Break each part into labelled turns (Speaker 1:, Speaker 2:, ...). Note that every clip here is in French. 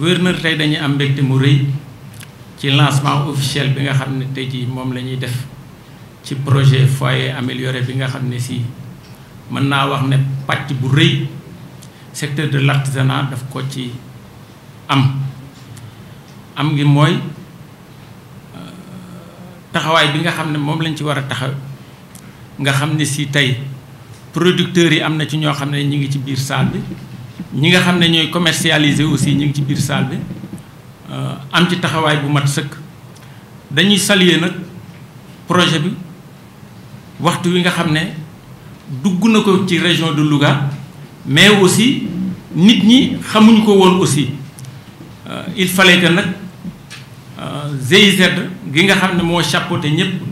Speaker 1: gouverneur tey dañuy am mbégte mu rëy ci lancement officiel bi nga xam ne tey jii moom la ñuy def ci projet foyer amélioré bi nga xam ne si mën naa wax ne pàcc bu rëy secteur de l'artisanat daf ko ci am ngi mooy taxawaay bi nga xam ne moom lañ ci war a taxaw nga xam ne si tey producteurs yi am na ci ñoo xam ne ñi ngi ci biir salle bi ñi nga xam ne ñooy commercialiser aussi ñi ngi ci biir salle bi am ci taxawaay bu mat sëkk. dañuy saluer nag projet bi waxtu wi nga xam ne dugg na ko ci région de Louga mais aussi nit ñi xamuñu ko woon aussi il fallait que nag GIZ gi nga xam ne moo chapeauté ñëpp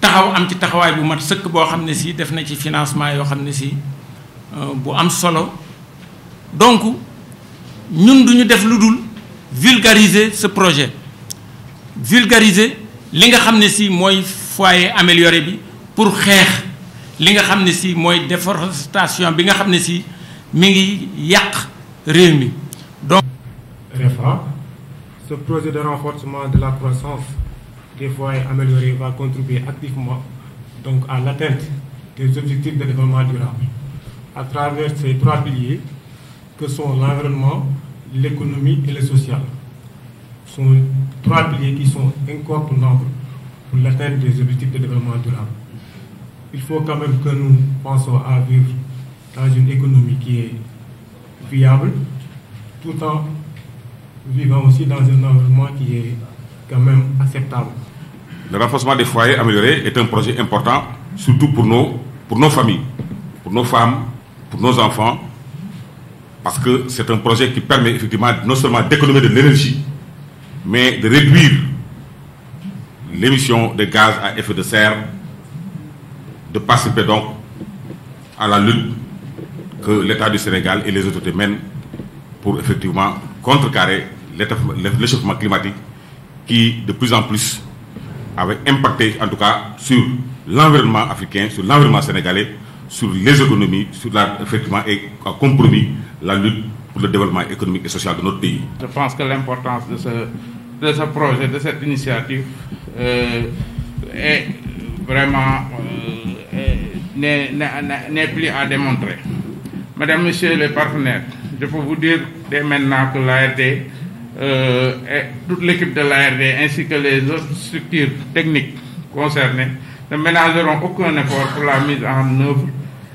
Speaker 1: taxaw am ci taxawaay bu mat sëkk boo xam ne si def na ci financement yoo xam ne si bu am solo donc ñun duñu def lu dul vulgariser ce projet vulgariser li nga xam ne si mooy foyer amélioré bi pour xeex li nga xam ne si mooy déforestation bi nga xam ne si mi ngi yàq réew mi donc
Speaker 2: RFA, ce projet de renforcement de la croissance des foyers améliorés va contribuer activement donc à l'atteinte des objectifs de développement durable à travers ces trois piliers que sont l'environnement, l'économie et le social. Ce sont trois piliers qui sont incontournables pour l'atteinte des objectifs de développement durable. Il faut quand même que nous pensions à vivre dans une économie qui est viable, tout en vivant aussi dans un environnement qui est quand même acceptable.
Speaker 3: Le renforcement des foyers améliorés est un projet important, surtout pour nos familles, pour nos femmes, pour nos enfants, parce que c'est un projet qui permet effectivement non seulement d'économiser de l'énergie, mais de réduire l'émission de gaz à effet de serre, de participer donc à la lutte que l'État du Sénégal et les autorités mènent pour effectivement contrecarrer l'échauffement climatique qui de plus en plus avait impacté en tout cas sur l'environnement africain, sur l'environnement sénégalais, sur les économies, effectivement, et a compromis la lutte pour le développement économique et social de notre pays.
Speaker 4: Je pense que l'importance de ce projet, de cette initiative est vraiment n'est plus à démontrer. Mesdames, Messieurs les partenaires, je peux vous dire dès maintenant que l'ARD et toute l'équipe de l'ARD ainsi que les autres structures techniques concernées ne ménageront aucun effort pour la mise en œuvre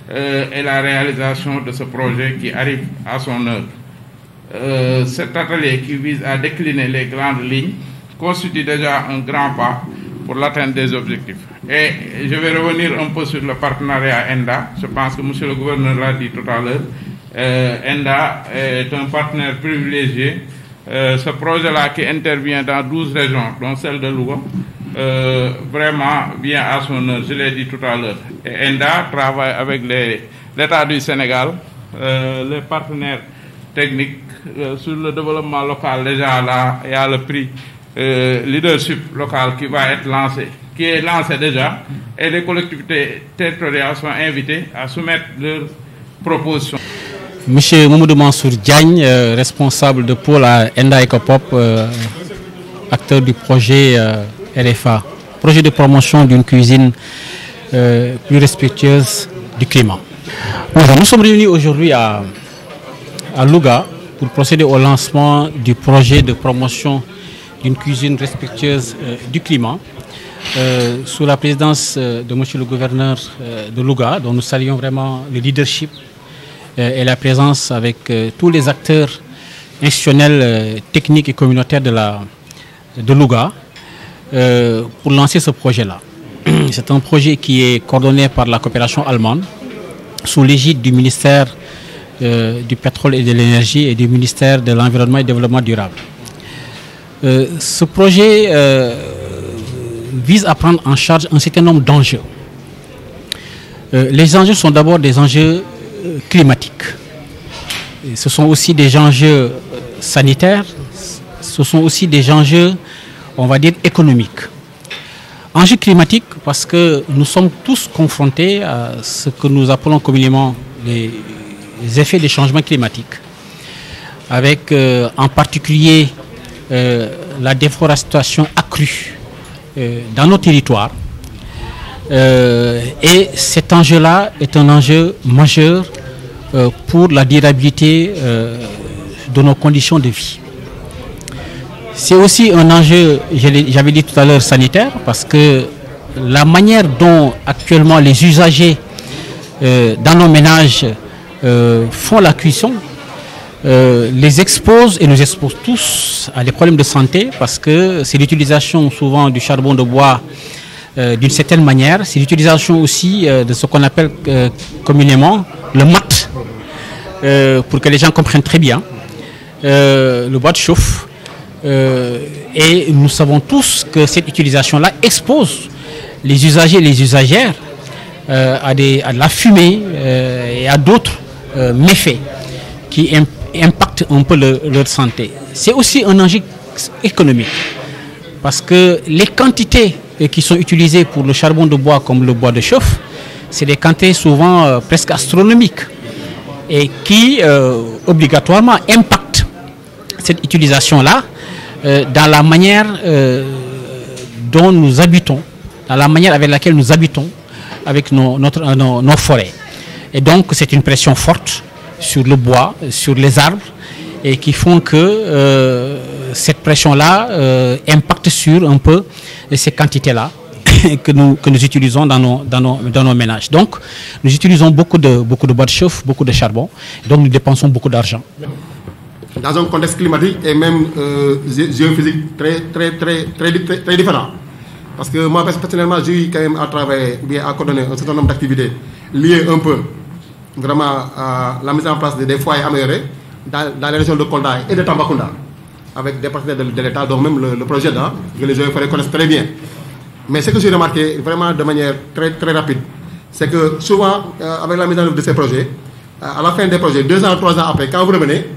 Speaker 4: et la réalisation de ce projet qui arrive à son œuvre. Cet atelier qui vise à décliner les grandes lignes constitue déjà un grand pas pour l'atteinte des objectifs. Et je vais revenir un peu sur le partenariat ENDA. Je pense que M. le gouverneur l'a dit tout à l'heure. ENDA est un partenaire privilégié. Ce projet-là qui intervient dans 12 régions, dont celle de Louga, vraiment vient à son heure, je l'ai dit tout à l'heure. Et ENDA travaille avec l'État du Sénégal, les partenaires techniques sur le développement local. Déjà là, il y a le prix leadership local qui va être lancé, qui est lancé déjà, et les collectivités territoriales sont invitées à soumettre leurs propositions.
Speaker 5: Monsieur Mamoudou Mansour Diagne, responsable de pôle à ENDA Ecopop, acteur du projet RFA, projet de promotion d'une cuisine plus respectueuse du climat. Nous sommes réunis aujourd'hui à Louga pour procéder au lancement du projet de promotion d'une cuisine respectueuse du climat sous la présidence de monsieur le gouverneur de Louga, dont nous saluons vraiment le leadership et la présence avec tous les acteurs institutionnels, techniques et communautaires de Louga pour lancer ce projet-là. C'est un projet qui est coordonné par la coopération allemande sous l'égide du ministère du pétrole et de l'énergie et du ministère de l'environnement et du développement durable. Ce projet vise à prendre en charge un certain nombre d'enjeux. Les enjeux sont d'abord des enjeux climatiques. Et ce sont aussi des enjeux sanitaires, ce sont aussi des enjeux, on va dire, économiques. Enjeux climatiques parce que nous sommes tous confrontés à ce que nous appelons communément les effets des changements climatiques. avec en particulier la déforestation accrue dans nos territoires. Et cet enjeu-là est un enjeu majeur pour la durabilité de nos conditions de vie. C'est aussi un enjeu, j'avais dit tout à l'heure, sanitaire, parce que la manière dont actuellement les usagers dans nos ménages font la cuisson les expose et nous expose tous à des problèmes de santé, parce que c'est l'utilisation souvent du charbon de bois d'une certaine manière, c'est l'utilisation aussi de ce qu'on appelle communément le mat, pour que les gens comprennent très bien, le bois de chauffe. Et nous savons tous que cette utilisation-là expose les usagers et les usagères à de la fumée et à d'autres méfaits qui impactent un peu leur santé. C'est aussi un enjeu économique, parce que les quantités qui sont utilisées pour le charbon de bois comme le bois de chauffe, c'est des quantités souvent presque astronomiques et qui obligatoirement impactent cette utilisation-là dans la manière dont nous habitons, dans la manière avec laquelle nous habitons avec nos forêts. Et donc c'est une pression forte sur le bois, sur les arbres, et qui font que cette pression-là impacte sur un peu ces quantités-là que nous utilisons dans nos ménages. Donc nous utilisons beaucoup de bois de chauffe, beaucoup de charbon, et donc nous dépensons beaucoup d'argent.
Speaker 6: Dans un contexte climatique et même géophysique très différent. Parce que moi, personnellement, j'ai eu quand même à travailler, bien à coordonner un certain nombre d'activités liées un peu vraiment à la mise en place des foyers améliorés dans les régions de Kolda et de Tambacounda, avec des partenaires de l'État, donc même le projet là, que les gens connaissent très bien. Mais ce que j'ai remarqué vraiment de manière très rapide, c'est que souvent, avec la mise en œuvre de ces projets, à la fin des projets, 2 ans, 3 ans après, quand vous revenez,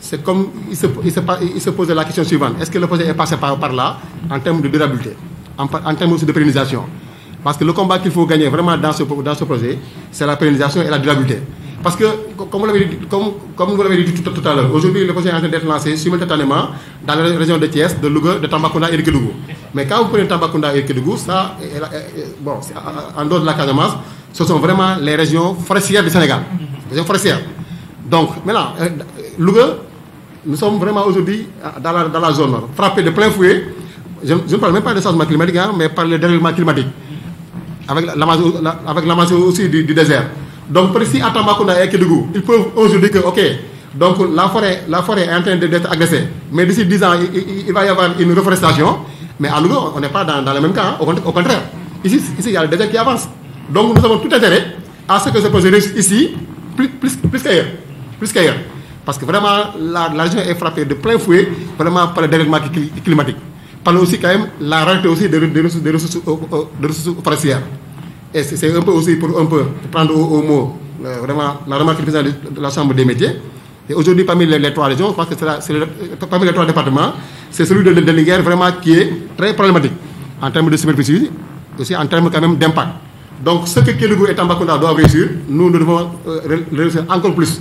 Speaker 6: c'est comme il se posait la question suivante: est-ce que le projet est passé par là en termes de durabilité, en termes aussi de pérennisation? Parce que le combat qu'il faut gagner vraiment dans ce projet, c'est la pérennisation et la durabilité. Parce que, comme vous l'avez dit tout à l'heure, aujourd'hui le projet est en train d'être lancé simultanément dans les régions de Thiès, de Louga, de Tambacounda et de Kédougou. Mais quand vous prenez Tambacounda et Kédougou, ça, bon, en dehors de la Casamance, ce sont vraiment les régions forestières du Sénégal. Les régions forestières. Donc, maintenant, Louga, nous sommes vraiment aujourd'hui dans la zone frappée de plein fouet. Je ne parle même pas de changement climatique, mais par le dérèglement climatique, avec l'avancée aussi du désert. Donc, précis à Tambacounda et Kédougou, ils peuvent aujourd'hui dire que, ok, donc la forêt est en train d'être agressée, mais d'ici 10 ans, il va y avoir une reforestation. Mais à Louga, on n'est pas dans le même cas, au contraire. Ici, il y a le désert qui avance. Donc, nous avons tout intérêt à ce que ce projet réussisse ici, plus qu'ailleurs. Parce que vraiment, la région est frappée de plein fouet, vraiment par le dérèglement climatique. Par aussi quand même la rareté aussi des ressources forestières. Et c'est un peu aussi pour prendre au mot vraiment la remarque du président de la Chambre des métiers. Et aujourd'hui, parmi les 3 régions, je pense que parmi les 3 départements, c'est celui de Linguère vraiment qui est très problématique en termes de superficie, aussi en termes quand même d'impact. Donc ce que Kédougou et Tambacounda doivent réussir, nous devons réussir encore plus.